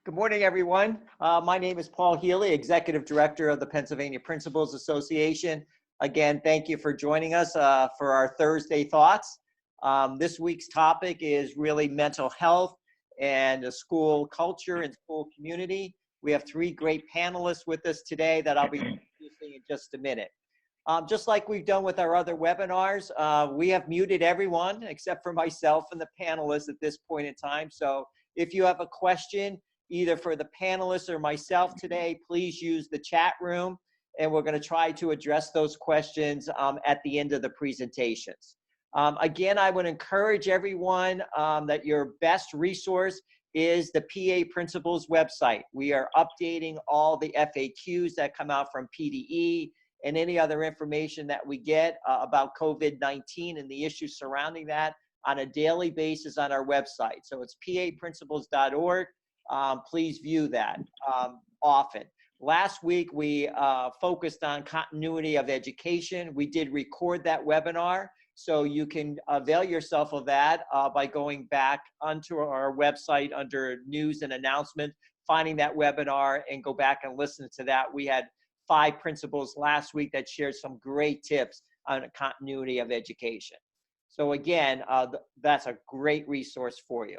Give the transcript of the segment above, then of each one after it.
Good morning, everyone. My name is Paul Healey, Executive Director of the Pennsylvania Principals Association. Again, thank you for joining us for our Thursday Thoughts. This week's topic is really mental health and the school culture and school community. We have three great panelists with us today that I'll be introducing in just a minute. Just like we've done with our other webinars, we have muted everyone except for myself and the panelists at this point in time. So if you have a question, either for the panelists or myself today, please use the chat room, and we're going to try to address those questions at the end of the presentations. Again, I would encourage everyone that your best resource is the PA Principals website. We are updating all the FAQs that come out from PDE and any other information that we get about COVID-19 and the issues surrounding that on a daily basis on our website. So it's paprincipals.org. Please view that often. Last week, we focused on continuity of education. We did record that webinar, so you can avail yourself of that by going back onto our website under news and announcements, finding that webinar and go back and listen to that. We had 5 principals last week that shared some great tips on continuity of education. So again, that's a great resource for you.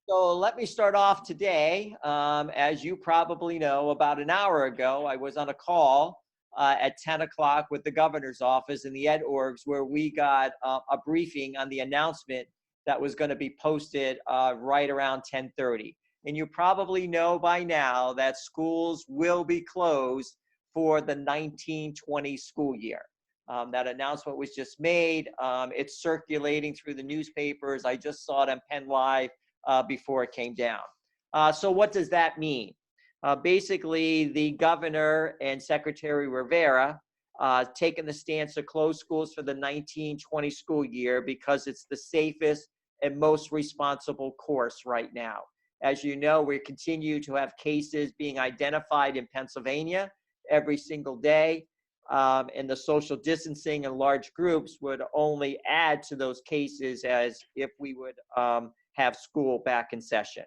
So let me start off today. As you probably know, about an hour ago, I was on a call at 10 o'clock with the governor's office and the ed orgs, where we got a briefing on the announcement that was going to be posted right around 10:30. And you probably know by now that schools will be closed for the 1920 school year. That announcement was just made. It's circulating through the newspapers. I just saw it on Penn Live before it came down. So what does that mean? Basically, the governor and Secretary Rivera taken the stance to close schools for the 1920 school year because it's the safest and most responsible course right now. As you know, we continue to have cases being identified in Pennsylvania every single day, and the social distancing in large groups would only add to those cases as if we would have school back in session.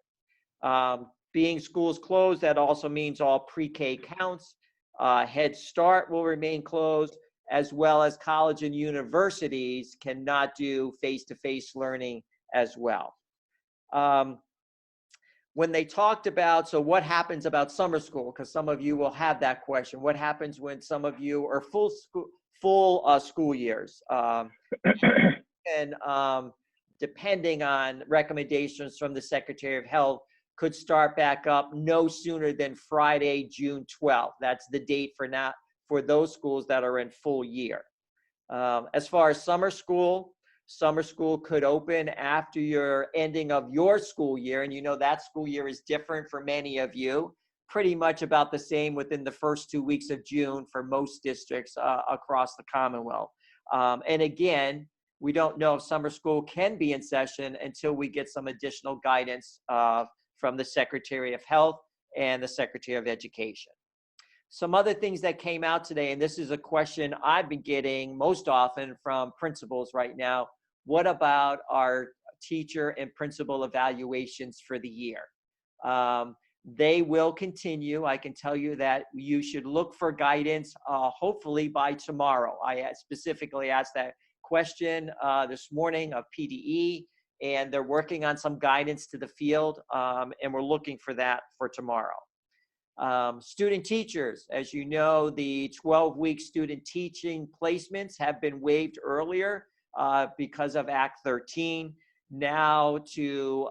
Being schools closed, that also means all pre-K counts. Head Start will remain closed, as well as college and universities cannot do face-to-face learning as well. When they talked about, so what happens about summer school? Because some of you will have that question. What happens when some of you are full school years? And depending on recommendations from the Secretary of Health, could start back up no sooner than Friday, June 12th. That's the date for those schools that are in full year. As far as summer school could open after your ending of your school year. And you know that school year is different for many of you, pretty much about the same within the first 2 weeks of June for most districts across the Commonwealth. And again, we don't know if summer school can be in session until we get some additional guidance from the Secretary of Health and the Secretary of Education. Some other things that came out today, and this is a question I've been getting most often from principals right now: what about our teacher and principal evaluations for the year? They will continue. I can tell you that you should look for guidance hopefully by tomorrow. I specifically asked that question this morning of PDE, and they're working on some guidance to the field, and we're looking for that for tomorrow. Student teachers, as you know, the 12-week student teaching placements have been waived earlier because of Act 13. Now to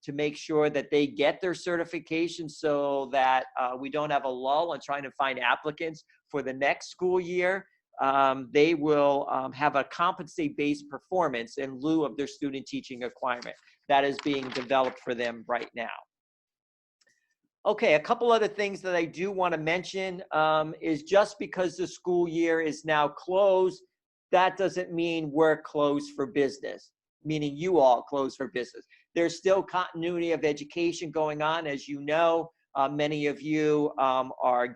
make sure that they get their certification so that we don't have a lull in trying to find applicants for the next school year, they will have a competency-based performance in lieu of their student teaching requirement. That is being developed for them right now. Okay, a couple other things that I do want to mention is just because the school year is now closed, that doesn't mean we're closed for business, meaning you all closed for business. There's still continuity of education going on. As you know, many of you are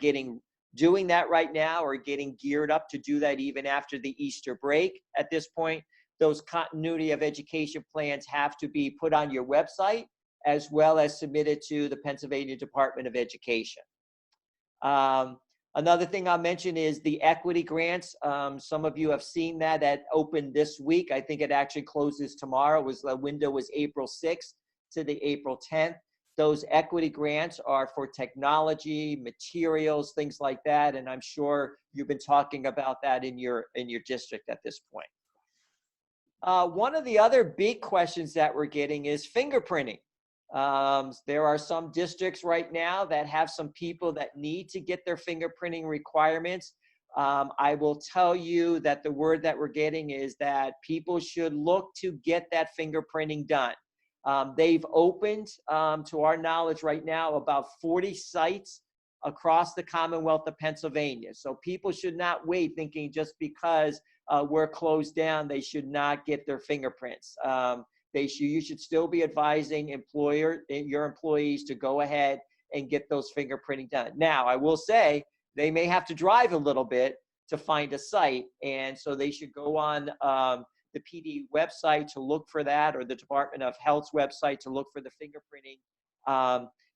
doing that right now, or getting geared up to do that even after the Easter break at this point. Those continuity of education plans have to be put on your website as well as submitted to the Pennsylvania Department of Education. Another thing I'll mention is the equity grants. Some of you have seen that opened this week. I think it actually closes tomorrow. The window was April 6th to the April 10th. Those equity grants are for technology, materials, things like that. And I'm sure you've been talking about that in your district at this point. One of the other big questions that we're getting is fingerprinting. There are some districts right now that have some people that need to get their fingerprinting requirements. I will tell you that the word that we're getting is that people should look to get that fingerprinting done. They've opened, to our knowledge right now, about 40 sites across the Commonwealth of Pennsylvania. So people should not wait thinking just because we're closed down, they should not get their fingerprints. You should still be advising your employees to go ahead and get those fingerprinting done. Now, I will say they may have to drive a little bit to find a site, and so they should go on the PD website to look for that, or the Department of Health's website to look for the fingerprinting,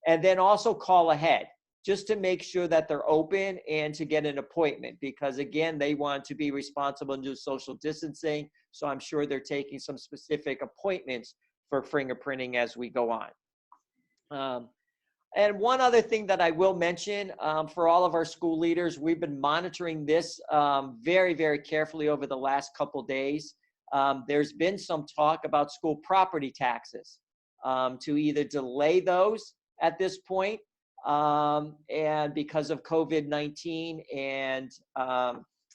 and then also call ahead just to make sure that they're open and to get an appointment, because again, they want to be responsible and do social distancing. So I'm sure they're taking some specific appointments for fingerprinting as we go on. And one other thing that I will mention for all of our school leaders, we've been monitoring this very, very carefully over the last couple days. There's been some talk about school property taxes to either delay those at this point, and because of COVID-19, and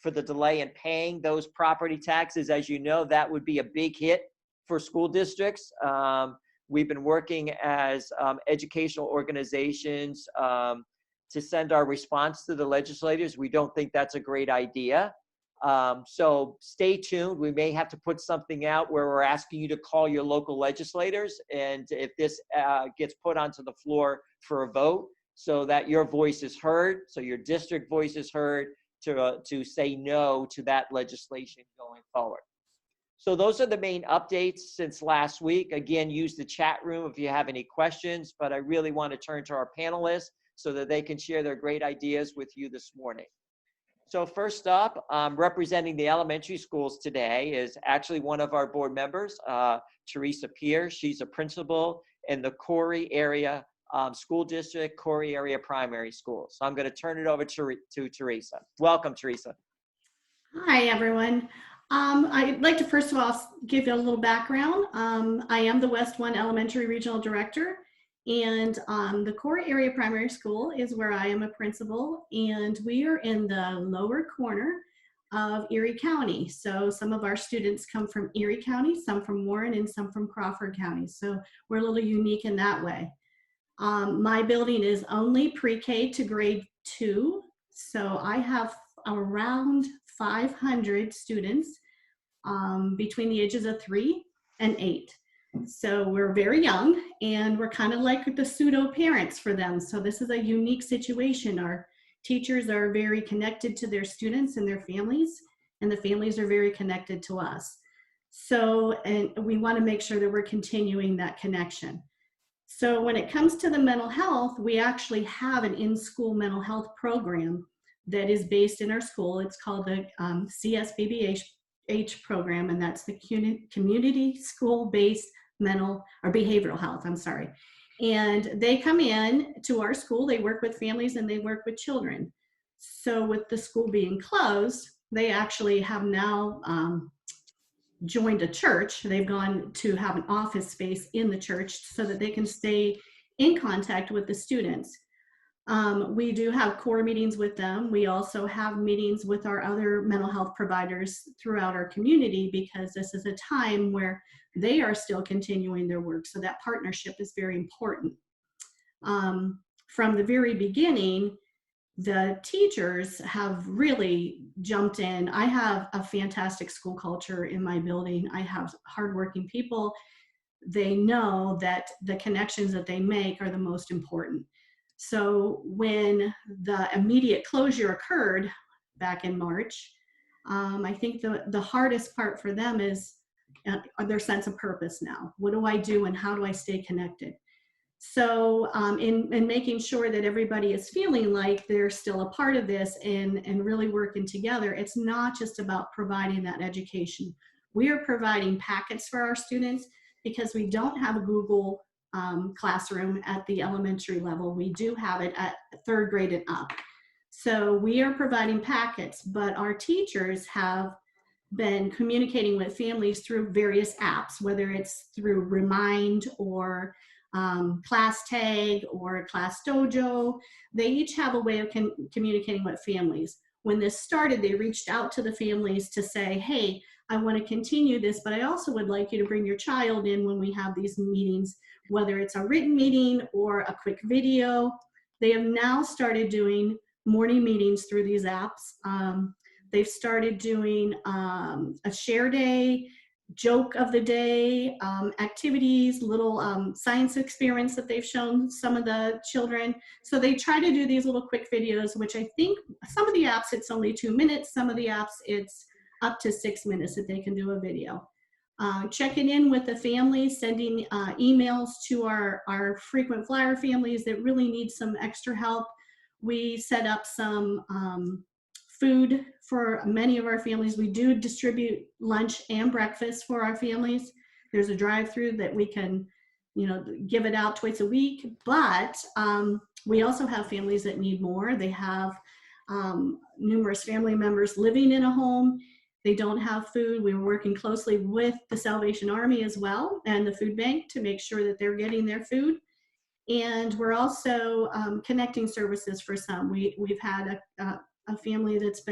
for the delay in paying those property taxes. As you know, that would be a big hit for school districts. We've been working as educational organizations to send our response to the legislators. We don't think that's a great idea. So stay tuned. We may have to put something out where we're asking you to call your local legislators, and if this gets put onto the floor for a vote, so that your voice is heard, so your district voice is heard, to say no to that legislation going forward. So those are the main updates since last week. Again, use the chat room if you have any questions, but I really want to turn to our panelists so that they can share their great ideas with you this morning. So first up, representing the elementary schools today is actually one of our board members, Teresa Pierce. She's a principal in the Corey area school district, Corey area primary school. So I'm going to turn it over to Teresa. Welcome, Teresa. Hi, everyone. I'd like to first of all give you a little background. I am the West 1 Elementary Regional Director, and the Corey area primary school is where I am a principal, and we are in the lower corner of Erie County. So some of our students come from Erie County, some from Warren, and some from Crawford County. So we're a little unique in that way. My building is only pre-K to grade 2. So I have around 500 students between the ages of 3 and 8. So we're very young, and we're kind of like the pseudo parents for them. So this is a unique situation. Our teachers are very connected to their students and their families, and the families are very connected to us. So, and we want to make sure that we're continuing that connection. So when it comes to the mental health, we actually have an in-school mental health program that is based in our school. It's called the CSBBH program, and that's the Community School-Based Mental or Behavioral Health, And they come in to our school, they work with families, and they work with children. So with the school being closed, they actually have now joined a church. They've gone to have an office space in the church so that they can stay in contact with the students. We do have core meetings with them. We also have meetings with our other mental health providers throughout our community, because this is a time where they are still continuing their work. So that partnership is very important. From the very beginning, the teachers have really jumped in. I have a fantastic school culture in my building. I have hardworking people. They know that the connections that they make are the most important. So when the immediate closure occurred back in March, I think the hardest part for them is their sense of purpose now. What do I do and how do I stay connected? So in making sure that everybody is feeling like they're still a part of this and really working together, it's not just about providing that education. We are providing packets for our students because we don't have a Google classroom at the elementary level. We do have it at third grade and up. So we are providing packets, but our teachers have been communicating with families through various apps, whether it's through Remind or Class Tag or Class Dojo. They each have a way of communicating with families. When this started, they reached out to the families to say, hey, I want to continue this, but I also would like you to bring your child in when we have these meetings, whether it's a written meeting or a quick video. They have now started doing morning meetings through these apps. They've started doing a share day, joke of the day, activities, little science experiments that they've shown some of the children. So they try to do these little quick videos, which I think some of the apps, it's only 2 minutes. Some of the apps, it's up to 6 minutes that they can do a video. Checking in with the families, sending emails to our frequent flyer families that really need some extra help. We set up some food for many of our families. We do distribute lunch and breakfast for our families. There's a drive-through that we can, give it out twice a week, but we also have families that need more. They have numerous family members living in a home. They don't have food. We're working closely with the Salvation Army as well and the food bank to make sure that they're getting their food. And we're also connecting services for some. We've had a family that's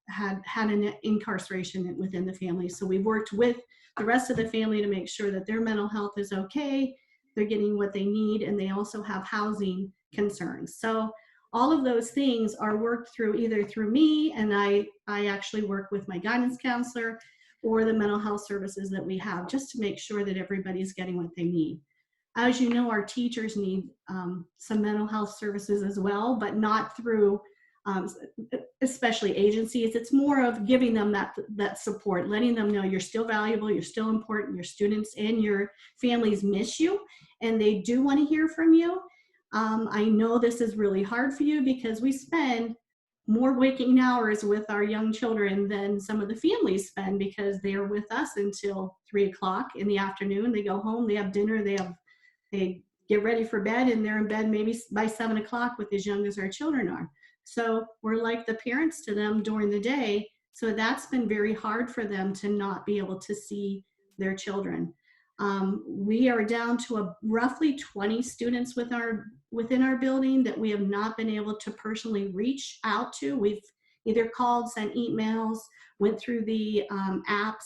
had an incarceration within the family. So we've worked with the rest of the family to make sure that their mental health is okay, they're getting what they need, and they also have housing concerns. So all of those things are worked through either through me, and I actually work with my guidance counselor, or the mental health services that we have, just to make sure that everybody's getting what they need. As you know, our teachers need some mental health services as well, but not through especially agencies. It's more of giving them that support, letting them know you're still valuable, you're still important, your students and your families miss you, and they do want to hear from you. I know this is really hard for you because we spend more waking hours with our young children than some of the families spend, because they are with us until 3 o'clock in the afternoon. They go home, they have dinner, they get ready for bed, and they're in bed maybe by 7 o'clock with as young as our children are. So we're like the parents to them during the day. So that's been very hard for them to not be able to see their children. We are down to roughly 20 students within our building that we have not been able to personally reach out to. We've either called, sent emails, went through the apps,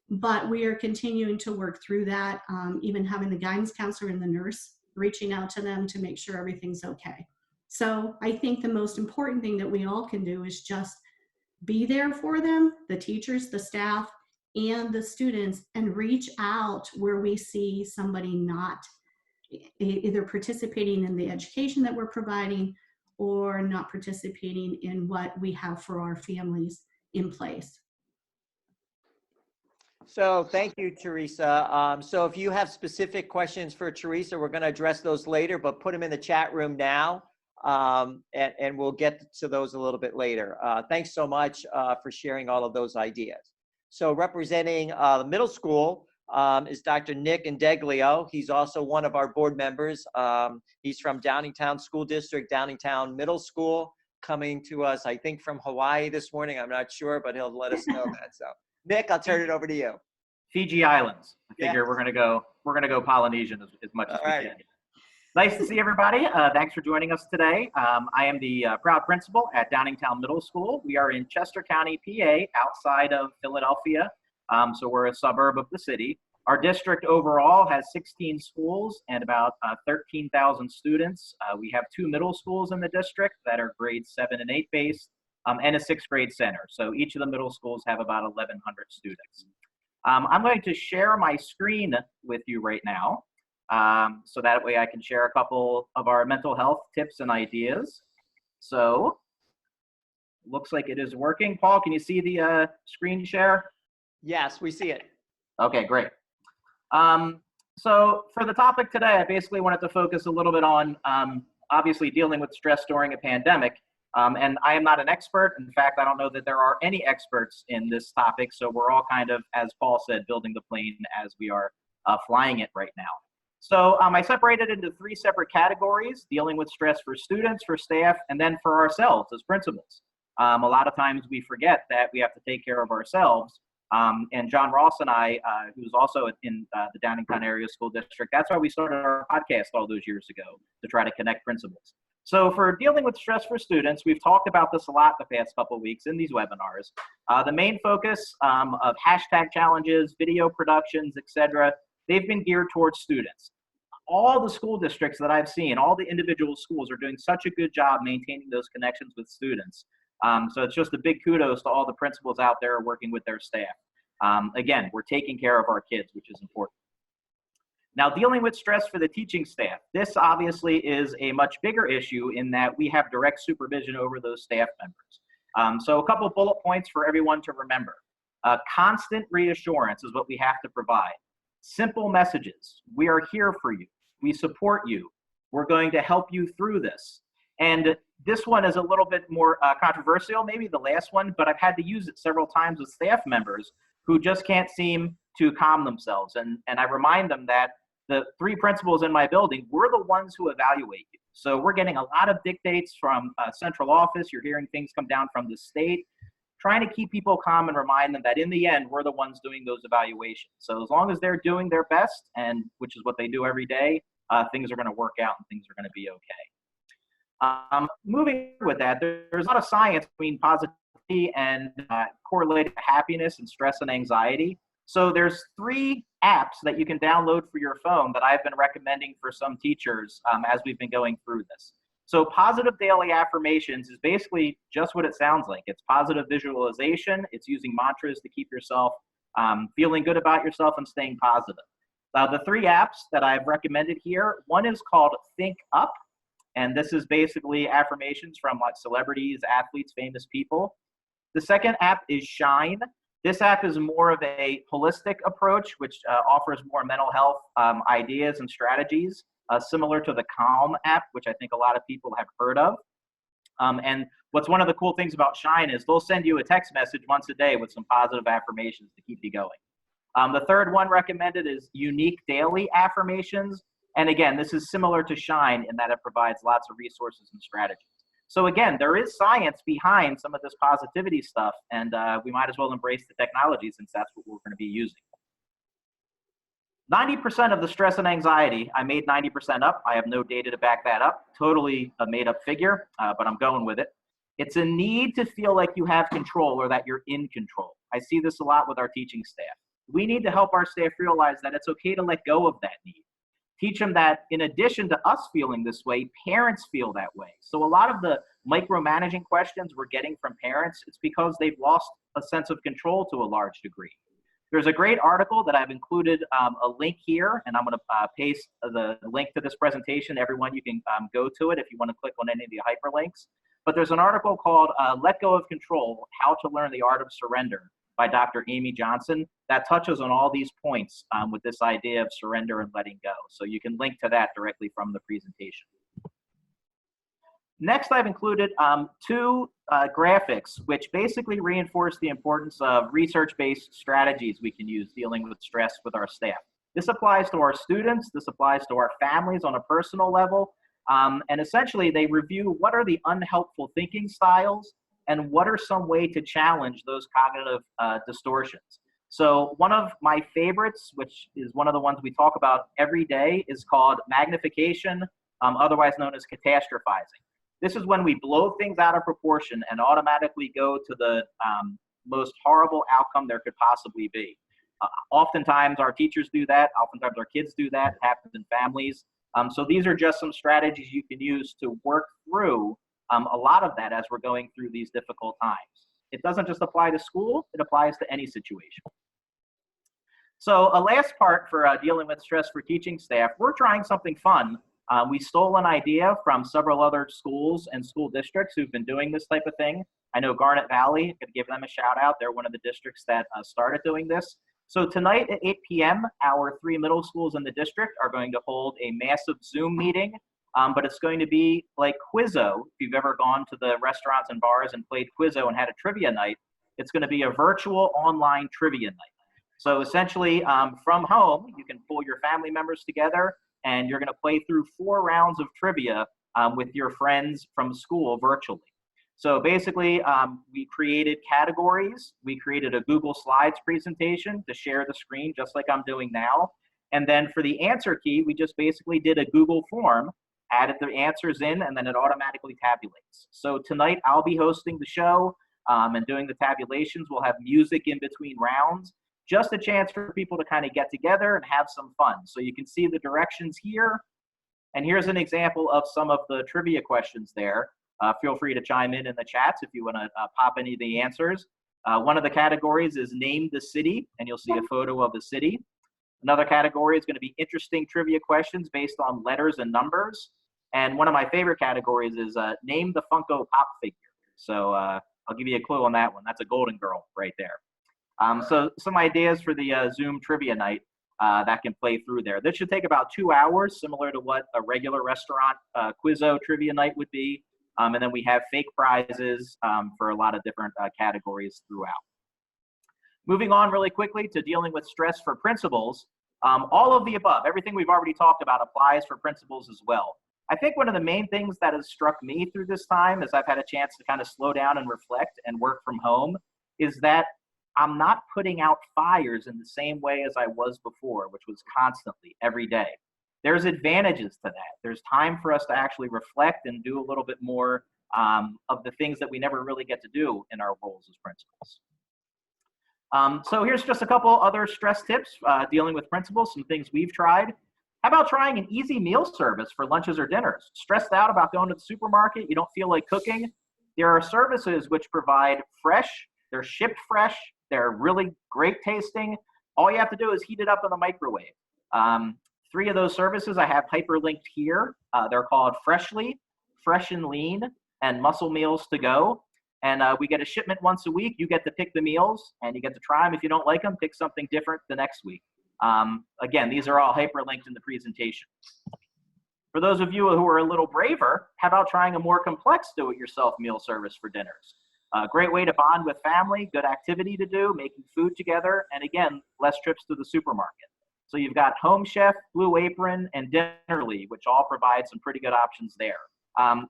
but we are continuing to work through that, even having the guidance counselor and the nurse reaching out to them to make sure everything's okay. So I think the most important thing that we all can do is just be there for them, the teachers, the staff, and the students, and reach out where we see somebody not either participating in the education that we're providing or not participating in what we have for our families in place. So thank you, Teresa. So if you have specific questions for Teresa, we're going to address those later, but put them in the chat room now, and we'll get to those a little bit later. Thanks so much for sharing all of those ideas. So representing the middle school is Dr. Nick Indeglio. He's also one of our board members. He's from Downingtown School District, Downingtown Middle School, coming to us, I think, from Hawaii this morning. I'm not sure, but he'll let us know that. So Nick, I'll turn it over to you. Fiji Islands. I figure Yeah. we're gonna go Polynesian as much as we All right. can. Nice to see everybody. Thanks for joining us today. I am the proud principal at Downingtown Middle School. We are in Chester County, PA, outside of Philadelphia. So we're a suburb of the city. Our district overall has 16 schools and about 13,000 students. We have 2 middle schools in the district that are grades 7 and 8 based, and a 6th grade center. So each of the middle schools have about 1,100 students. I'm going to share my screen with you right now, so that way I can share a couple of our mental health tips and ideas. So looks like it is working. Paul, can you see the screen share? Yes, we see it. Okay, great. So for the topic today, I basically wanted to focus a little bit on obviously dealing with stress during a pandemic. And I am not an expert. In fact, I don't know that there are any experts in this topic. So we're all kind of, as Paul said, building the plane as we are flying it right now. So I separated into 3 separate categories: dealing with stress for students, for staff, and then for ourselves as principals. A lot of times we forget that we have to take care of ourselves. And John Ross and I, who's also in the Downingtown Area School District, that's why we started our podcast all those years ago, to try to connect principals. So for dealing with stress for students, we've talked about this a lot the past couple of weeks in these webinars. The main focus of hashtag challenges, video productions, etc., they've been geared towards students. All the school districts that I've seen, all the individual schools are doing such a good job maintaining those connections with students. So it's just a big kudos to all the principals out there working with their staff. Again, we're taking care of our kids, which is important. Now, dealing with stress for the teaching staff. This obviously is a much bigger issue in that we have direct supervision over those staff members. So a couple of bullet points for everyone to remember. Constant reassurance is what we have to provide. Simple messages. We are here for you. We support you. We're going to help you through this. And this one is a little bit more controversial, maybe the last one, but I've had to use it several times with staff members who just can't seem to calm themselves. And I remind them that the 3 principals in my building, we're the ones who evaluate you. So we're getting a lot of dictates from central office. You're hearing things come down from the state, trying to keep people calm and remind them that in the end, we're the ones doing those evaluations. So as long as they're doing their best, and which is what they do every day, things are going to work out and things are going to be okay. Moving with that, there's a lot of science between positivity and correlated happiness and stress and anxiety. So there's 3 apps that you can download for your phone that I've been recommending for some teachers as we've been going through this. So positive daily affirmations is basically just what it sounds like. It's positive visualization. It's using mantras to keep yourself feeling good about yourself and staying positive. The 3 apps that I've recommended here, one is called Think Up. And this is basically affirmations from like celebrities, athletes, famous people. The second app is Shine. This app is more of a holistic approach, which offers more mental health ideas and strategies, similar to the Calm app, which I think a lot of people have heard of. And what's one of the cool things about Shine is they'll send you a text message once a day with some positive affirmations to keep you going. The third one recommended is Unique Daily Affirmations. And again, this is similar to Shine in that it provides lots of resources and strategies. So again, there is science behind some of this positivity stuff, and we might as well embrace the technology since that's what we're going to be using. 90% of the stress and anxiety, I made 90% up. I have no data to back that up. Totally a made up figure, but I'm going with it. It's a need to feel like you have control or that you're in control. I see this a lot with our teaching staff. We need to help our staff realize that it's okay to let go of that need. Teach them that in addition to us feeling this way, parents feel that way. So a lot of the micromanaging questions we're getting from parents, it's because they've lost a sense of control to a large degree. There's a great article that I've included a link here, and I'm going to paste the link to this presentation. Everyone, you can go to it if you want to click on any of the hyperlinks. But there's an article called Let Go of Control, How to Learn the Art of Surrender by Dr. Amy Johnson that touches on all these points with this idea of surrender and letting go. So you can link to that directly from the presentation. Next, I've included 2 graphics, which basically reinforce the importance of research-based strategies we can use dealing with stress with our staff. This applies to our students, this applies to our families on a personal level, and essentially they review what are the unhelpful thinking styles and what are some way to challenge those cognitive distortions. So one of my favorites, which is one of the ones we talk about every day, is called magnification, otherwise known as catastrophizing. This is when we blow things out of proportion and automatically go to the most horrible outcome there could possibly be. Oftentimes our teachers do that, oftentimes our kids do that, it happens in families. So these are just some strategies you can use to work through a lot of that as we're going through these difficult times. It doesn't just apply to school, it applies to any situation. So a last part for dealing with stress for teaching staff, we're trying something fun. We stole an idea from several other schools and school districts who've been doing this type of thing. I know Garnet Valley, I could give them a shout out. They're one of the districts that started doing this. So tonight at 8 p.m., our 3 middle schools in the district are going to hold a massive Zoom meeting, but it's going to be like Quizzo. If you've ever gone to the restaurants and bars and played Quizzo and had a trivia night, it's going to be a virtual online trivia night. So essentially, from home, you can pull your family members together, and you're going to play through 4 rounds of trivia with your friends from school virtually. So basically, we created categories. We created a Google Slides presentation to share the screen, just like I'm doing now. And then for the answer key, we just basically did a Google form, added the answers in, and then it automatically tabulates. So tonight, I'll be hosting the show and doing the tabulations. We'll have music in between rounds, just a chance for people to kind of get together and have some fun. So you can see the directions here. And here's an example of some of the trivia questions there. Feel free to chime in the chats if you want to pop any of the answers. One of the categories is name the city, and you'll see a photo of the city. Another category is going to be interesting trivia questions based on letters and numbers. And one of my favorite categories is name the Funko Pop figure. So I'll give you a clue on that one. That's a Golden Girl right there. So some ideas for the Zoom trivia night that can play through there. This should take about 2 hours, similar to what a regular restaurant Quizzo trivia night would be. And then we have fake prizes for a lot of different categories throughout. Moving on really quickly to dealing with stress for principals. All of the above, everything we've already talked about applies for principals as well. I think one of the main things that has struck me through this time as I've had a chance to kind of slow down and reflect and work from home is that I'm not putting out fires in the same way as I was before, which was constantly every day. There's advantages to that. There's time for us to actually reflect and do a little bit more of the things that we never really get to do in our roles as principals. So here's just a couple other stress tips dealing with principals, some things we've tried. How about trying an easy meal service for lunches or dinners? Stressed out about going to the supermarket, you don't feel like cooking? There are services which provide fresh, they're shipped fresh, they're really great tasting. All you have to do is heat it up in the microwave. 3 of those services I have hyperlinked here. They're called Freshly, Fresh and Lean, and Muscle Meals to Go. And we get a shipment once a week. You get to pick the meals, and you get to try them. If you don't like them, pick something different the next week. Again, these are all hyperlinked in the presentation. For those of you who are a little braver, how about trying a more complex do-it-yourself meal service for dinners? A great way to bond with family, good activity to do, making food together, and again, less trips to the supermarket. So you've got Home Chef, Blue Apron, and Dinnerly, which all provide some pretty good options there.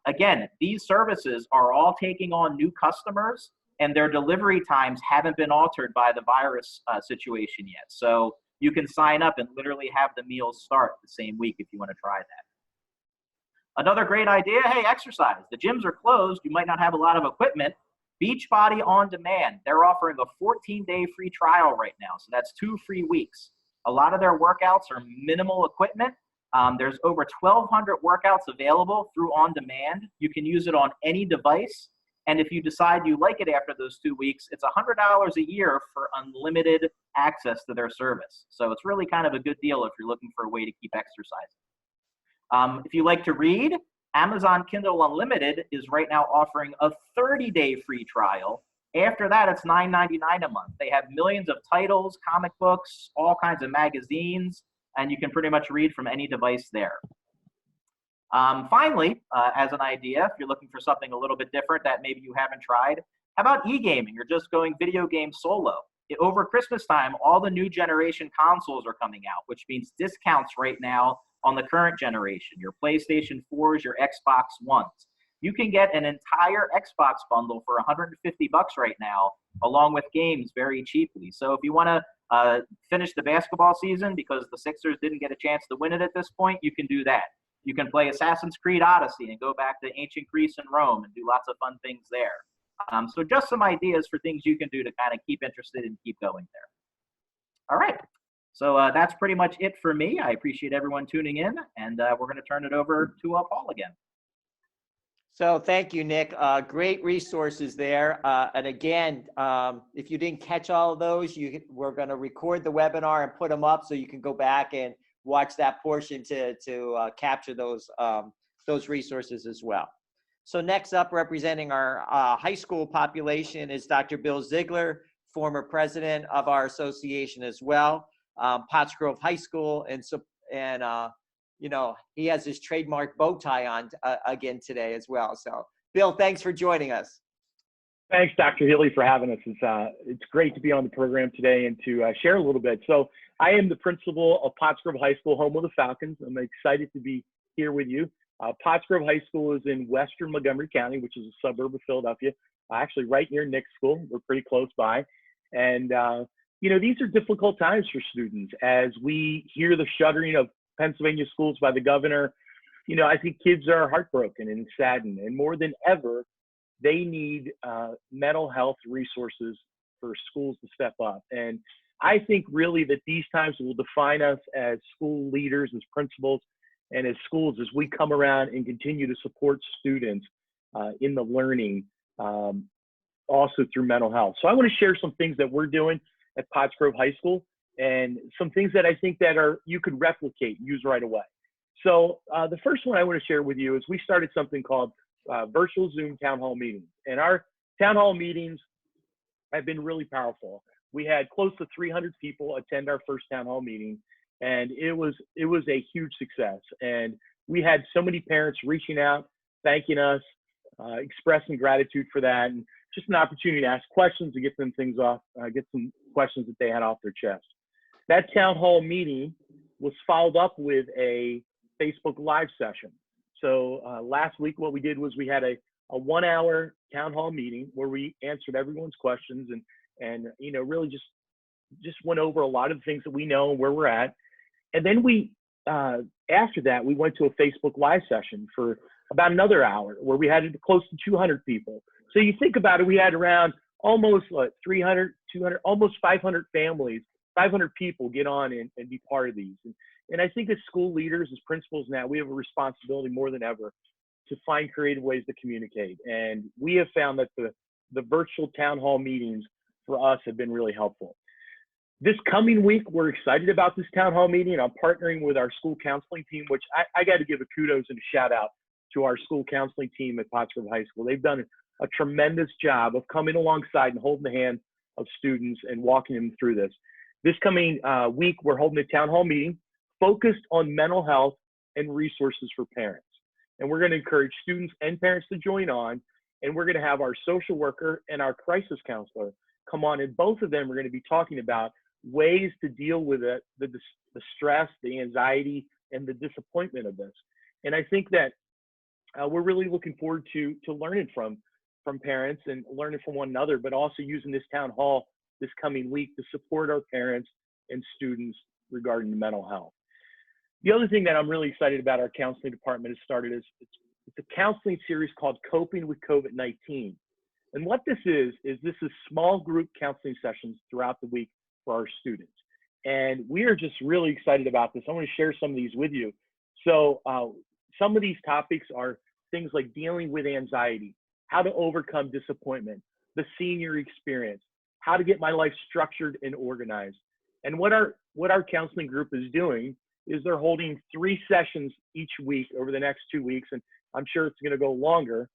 Again, these services are all taking on new customers, and their delivery times haven't been altered by the virus situation yet. So you can sign up and literally have the meals start the same week if you want to try that. Another great idea, hey, exercise. The gyms are closed. You might not have a lot of equipment. Beachbody On Demand, they're offering a 14-day free trial right now. So that's 2 free weeks. A lot of their workouts are minimal equipment. There's over 1,200 workouts available through On Demand. You can use it on any device. And if you decide you like it after those 2 weeks, it's $100 a year for unlimited access to their service. So it's really kind of a good deal if you're looking for a way to keep exercising. If you like to read, Amazon Kindle Unlimited is right now offering a 30-day free trial. After that, it's $9.99 a month. They have millions of titles, comic books, all kinds of magazines, and you can pretty much read from any device there. Finally, as an idea, if you're looking for something a little bit different that maybe you haven't tried, how about e-gaming or just going video game solo? Over Christmas time, all the new generation consoles are coming out, which means discounts right now on the current generation, your PlayStation 4s, your Xbox Ones. You can get an entire Xbox bundle for $150 right now, along with games very cheaply. So if you want to finish the basketball season because the Sixers didn't get a chance to win it at this point, you can do that. You can play Assassin's Creed Odyssey and go back to ancient Greece and Rome and do lots of fun things there. So just some ideas for things you can do to kind of keep interested and keep going there. All right. So that's pretty much it for me. I appreciate everyone tuning in, and we're going to turn it over to Paul again. So thank you, Nick. Great resources there. And again, if you didn't catch all of those, we're going to record the webinar and put them up so you can go back and watch that portion to capture those resources as well. So next up, representing our high school population is Dr. Bill Ziegler, former president of our association as well, Potts Grove High School, and you know, he has his trademark bow tie on again today as well. So, Bill, thanks for joining us. Thanks, Dr. Healey, for having us. It's great to be on the program today and to share a little bit. So I am the principal of Potts Grove High School, home of the Falcons. I'm excited to be here with you. Potts Grove High School is in western Montgomery County, which is a suburb of Philadelphia, actually right near Nick's school. We're pretty close by. And, you know, these are difficult times for students. As we hear the shuttering of Pennsylvania schools by the governor, you know, I think kids are heartbroken and saddened. And more than ever, they need mental health resources for schools to step up. And I think really that these times will define us as school leaders, as principals, and as schools as we come around and continue to support students in the learning, also through mental health. So I want to share some things that we're doing at Potts Grove High School and some things that I think that you could replicate and use right away. So the first one I want to share with you is we started something called virtual Zoom town hall meetings. And our town hall meetings have been really powerful. We had close to 300 people attend our first town hall meeting, and it was a huge success. And we had so many parents reaching out, thanking us, expressing gratitude for that, and just an opportunity to ask questions to get them things off, get some questions that they had off their chest. That town hall meeting was followed up with a Facebook Live session. So last week, what we did was we had a 1 hour town hall meeting where we answered everyone's questions and you know, really just went over a lot of the things that we know and where we're at. And then we, after that, we went to a Facebook Live session for about another hour where we had close to 200 people. So you think about it, we had around almost 300, 200, almost 500 families, 500 people get on and be part of these. And I think as school leaders, as principals now, we have a responsibility more than ever to find creative ways to communicate. And we have found that the virtual town hall meetings for us have been really helpful. This coming week, we're excited about this town hall meeting. I'm partnering with our school counseling team, which I got to give a kudos and a shout out to our school counseling team at Potts Grove High School. They've done a tremendous job of coming alongside and holding the hand of students and walking them through this. This coming week, we're holding a town hall meeting focused on mental health and resources for parents. And we're going to encourage students and parents to join on, and we're going to have our social worker and our crisis counselor come on, and both of them are going to be talking about ways to deal with it, the stress, the anxiety, and the disappointment of this. And I think that we're really looking forward to learning from parents and learning from one another, but also using this town hall this coming week to support our parents and students regarding mental health. The other thing that I'm really excited about our counseling department has started is it's a counseling series called Coping with COVID-19. And what this is small group counseling sessions throughout the week for our students. And we are just really excited about this. I want to share some of these with you. So some of these topics are things like dealing with anxiety, how to overcome disappointment, the senior experience, how to get my life structured and organized. And what our counseling group is doing is they're holding 3 sessions each week over the next 2 weeks, and I'm sure it's going to go longer.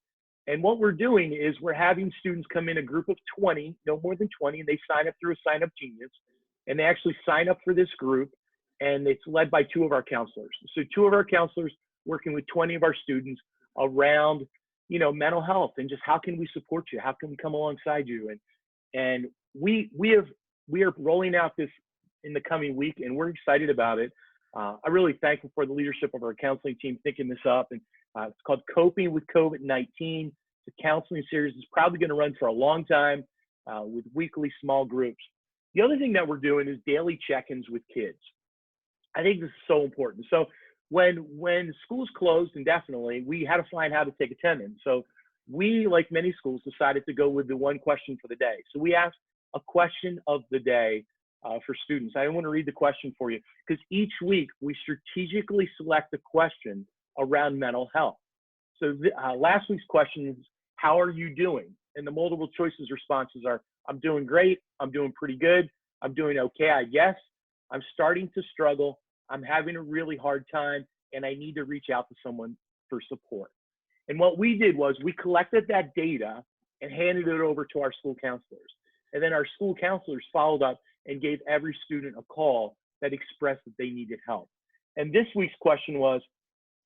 And what we're doing is we're having students come in a group of 20, no more than 20, and they sign up through a Sign Up Genius, and they actually sign up for this group, and it's led by 2 of our counselors. So 2 of our counselors working with 20 of our students around, you know, mental health and just how can we support you? How can we come alongside you? And we are rolling out this in the coming week, and we're excited about it. I'm really thankful for the leadership of our counseling team thinking this up. And it's called Coping with COVID-19. It's a counseling series. It's probably going to run for a long time with weekly small groups. The other thing that we're doing is daily check-ins with kids. I think this is so important. So when schools closed indefinitely, we had to find how to take attendance. So we, like many schools, decided to go with the one question for the day. So we asked a question of the day for students. I want to read the question for you because each week we strategically select a question around mental health. So last week's question is, how are you doing? And the multiple choices responses are, I'm doing great, I'm doing pretty good, I'm doing okay, I guess, I'm starting to struggle, I'm having a really hard time, and I need to reach out to someone for support. And what we did was we collected that data and handed it over to our school counselors. And then our school counselors followed up and gave every student a call that expressed that they needed help. And this week's question was,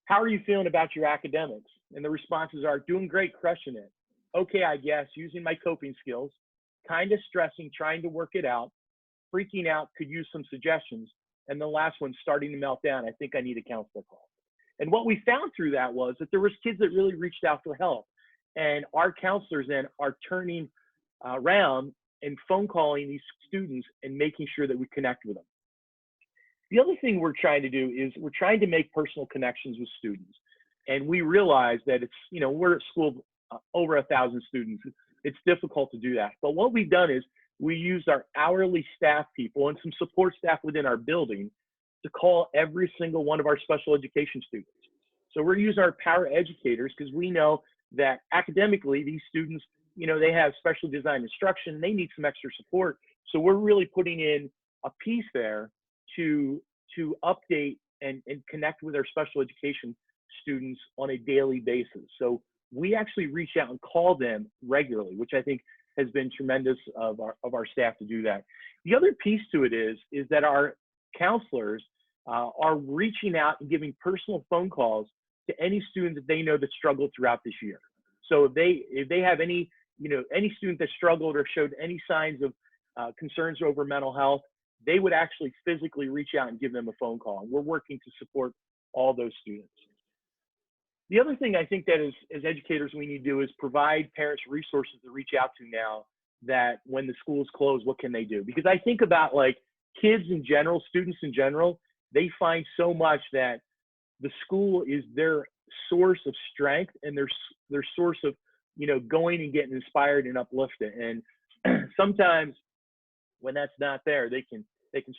how are you feeling about your academics? And the responses are, doing great, crushing it. Okay, I guess, using my coping skills, kind of stressing, trying to work it out, freaking out, could use some suggestions. And the last one, starting to melt down. I think I need a counselor call. And what we found through that was that there was kids that really reached out for help. And our counselors then are turning around and phone calling these students and making sure that we connect with them. The other thing we're trying to do is we're trying to make personal connections with students. And we realize that it's, you know, we're at school over 1,000 students. It's difficult to do that. But what we've done is we used our hourly staff people and some support staff within our building to call every single one of our special education students. So we're using our para educators because we know that academically these students, you know, they have special design instruction, they need some extra support. So we're really putting in a piece there to update and connect with our special education students on a daily basis. So we actually reach out and call them regularly, which I think has been tremendous of our staff to do that. The other piece to it is that our counselors are reaching out and giving personal phone calls to any student that they know that struggled throughout this year. So if they have any, you know, any student that struggled or showed any signs of concerns over mental health, they would actually physically reach out and give them a phone call. And we're working to support all those students. The other thing I think that as educators we need to do is provide parents resources to reach out to now that when the schools close, what can they do? Because I think about like kids in general, students in general, they find so much that the school is their source of strength and their source of, you know, going and getting inspired and uplifted. And sometimes when that's not there, they can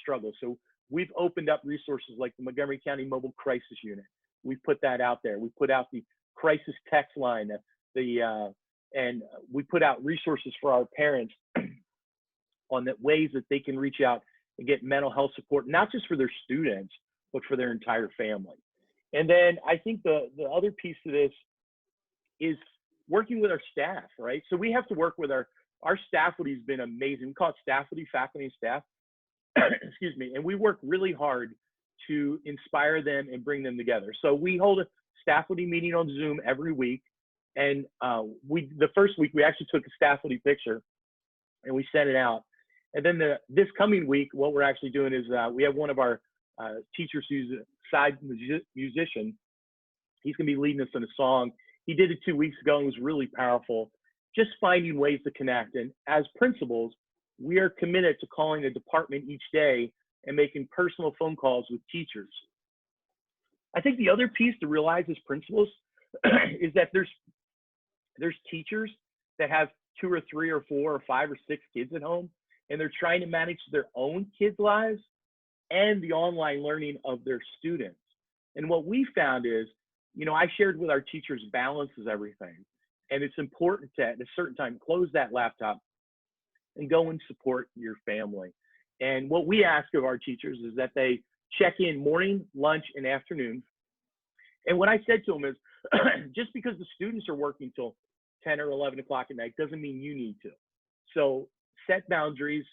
struggle. So we've opened up resources like the Montgomery County Mobile Crisis Unit. We put that out there. We put out the crisis text line, and we put out resources for our parents on the ways that they can reach out and get mental health support, not just for their students, but for their entire family. And then I think the other piece to this is working with our staff, right? So we have to work with our staffity has been amazing. We call it staffity, faculty and staff, excuse me. And we work really hard to inspire them and bring them together. So we hold a staffity meeting on Zoom every week. And the first week we actually took a staffity picture and we sent it out. And then this coming week, what we're actually doing is we have one of our teachers who's a side musician. He's gonna be leading us in a song. He did it 2 weeks ago and was really powerful. Just finding ways to connect. And as principals, we are committed to calling a department each day and making personal phone calls with teachers. I think the other piece to realize as principals is that there's teachers that have 2 or 3 or 4 or 5 or 6 kids at home, and they're trying to manage their own kids' lives and the online learning of their students. And what we found is, you know, I shared with our teachers balance is everything. And it's important to, at a certain time, close that laptop and go and support your family. And what we ask of our teachers is that they check in morning, lunch, and afternoon. And what I said to them is, just because the students are working till 10 or 11 o'clock at night doesn't mean you need to. So set boundaries,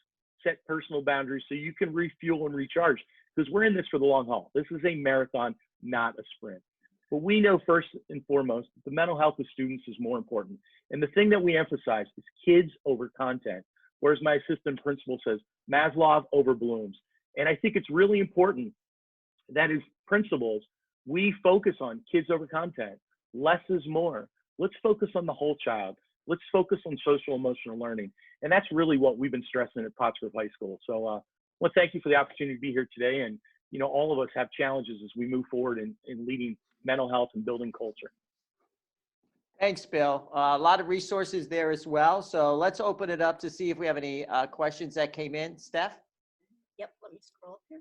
set personal boundaries so you can refuel and recharge, because we're in this for the long haul. This is a marathon, not a sprint. But we know first and foremost that the mental health of students is more important. And the thing that we emphasize is kids over content, whereas my assistant principal says Maslow over Bloom's. And I think it's really important that as principals, we focus on kids over content. Less is more. Let's focus on the whole child. Let's focus on social emotional learning. And that's really what we've been stressing at Pottsgrove High School. So well, thank you for the opportunity to be here today. And, you know, all of us have challenges as we move forward in leading mental health and building culture. Thanks, Bill. A lot of resources there as well. So let's open it up to see if we have any questions that came in. Steph? Yep, let me scroll up here.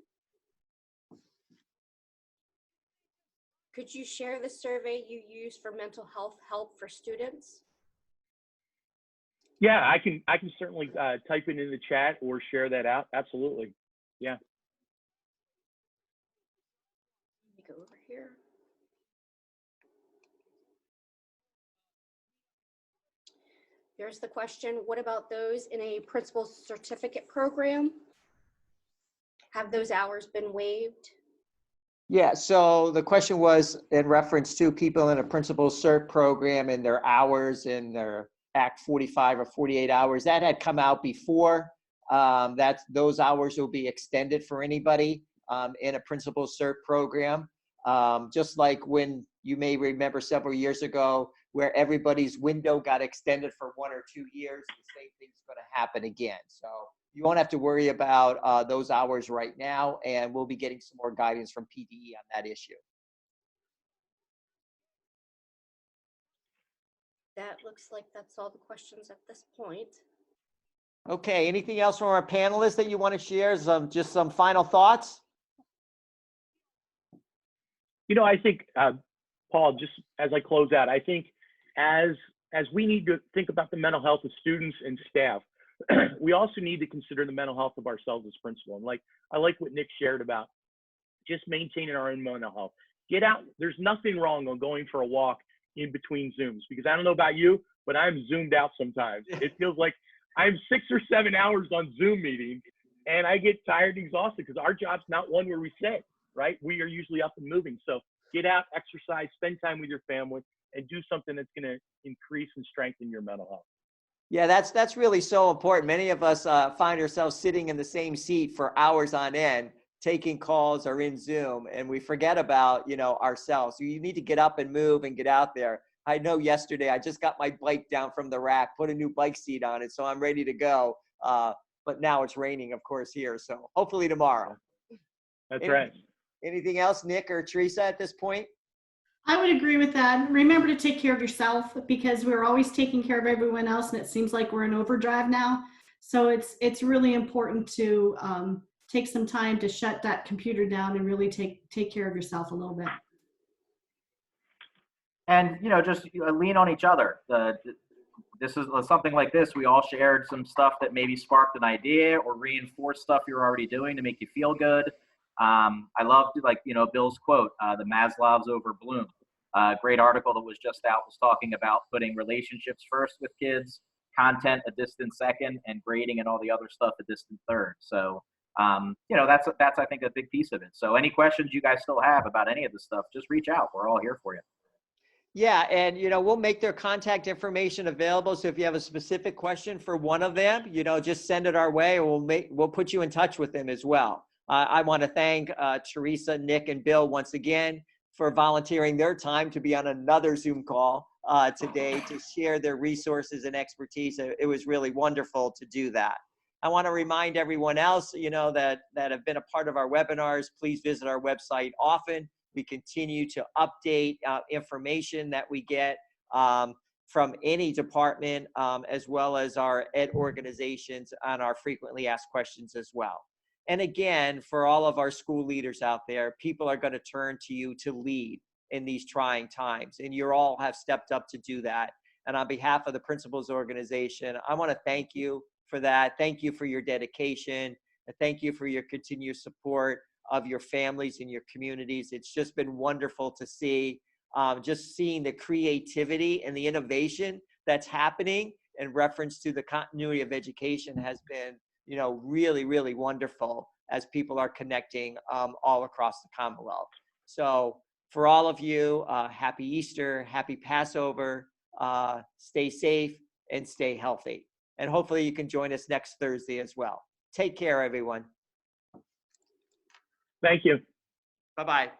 Could you share the survey you use for mental health help for students? Yeah, I can certainly type it in the chat or share that out. Absolutely. Yeah. Let me go over here. Here's the question. What about those in a principal's certificate program? Have those hours been waived? Yeah, so the question was in reference to people in a principal cert program and their hours in their Act 45 or 48 hours. That had come out before. Those hours will be extended for anybody in a principal cert program. Just like when you may remember several years ago where everybody's window got extended for 1 or 2 years, the same thing's going to happen again. So you won't have to worry about those hours right now, and we'll be getting some more guidance from PDE on that issue. That looks like that's all the questions at this point. Okay, anything else from our panelists that you want to share? Just some final thoughts? You know, I think, Paul, just as I close out, I think as we need to think about the mental health of students and staff, we also need to consider the mental health of ourselves as principal. And I like what Nick shared about just maintaining our own mental health. Get out. There's nothing wrong on going for a walk in between Zooms, because I don't know about you, but I'm zoomed out sometimes. It feels like I'm 6 or 7 hours on Zoom meetings, and I get tired and exhausted because our job's not one where we sit, right? We are usually up and moving. So get out, exercise, spend time with your family, and do something that's going to increase and strengthen your mental health. Yeah, that's really so important. Many of us find ourselves sitting in the same seat for hours on end, taking calls or in Zoom, and we forget about, ourselves. You need to get up and move and get out there. I know yesterday I just got my bike down from the rack, put a new bike seat on it, so I'm ready to go. But now it's raining, of course, here. So hopefully tomorrow. That's right. Anything else, Nick or Teresa, at this point? I would agree with that. Remember to take care of yourself, because we're always taking care of everyone else, and it seems like we're in overdrive now. So it's really important to take some time to shut that computer down and really take care of yourself a little bit. And just lean on each other. This is something like this. We all shared some stuff that maybe sparked an idea or reinforced stuff you're already doing to make you feel good. I loved, Bill's quote, the Maslow's over Bloom. Great article that was just out was talking about putting relationships first with kids, content a distant second, and grading and all the other stuff a distant third. So, that's I think a big piece of it. So any questions you guys still have about any of this stuff, just reach out. We're all here for you. Yeah, and we'll make their contact information available. So if you have a specific question for one of them, just send it our way, and we'll put you in touch with them as well. I want to thank Teresa, Nick, and Bill once again for volunteering their time to be on another Zoom call today to share their resources and expertise. It was really wonderful to do that. I want to remind everyone else, that have been a part of our webinars, please visit our website often. We continue to update information that we get from any department, as well as our ed organizations on our frequently asked questions as well. And again, for all of our school leaders out there, people are going to turn to you to lead in these trying times. And you all have stepped up to do that. And on behalf of the Principals Organization, I want to thank you for that. Thank you for your dedication. And thank you for your continued support of your families and your communities. It's just been wonderful to see, just seeing the creativity and the innovation that's happening in reference to the continuity of education has been, really, really wonderful as people are connecting all across the Commonwealth. So for all of you, happy Easter, happy Passover, stay safe and stay healthy. And hopefully you can join us next Thursday as well. Take care, everyone. Thank you. Bye-bye.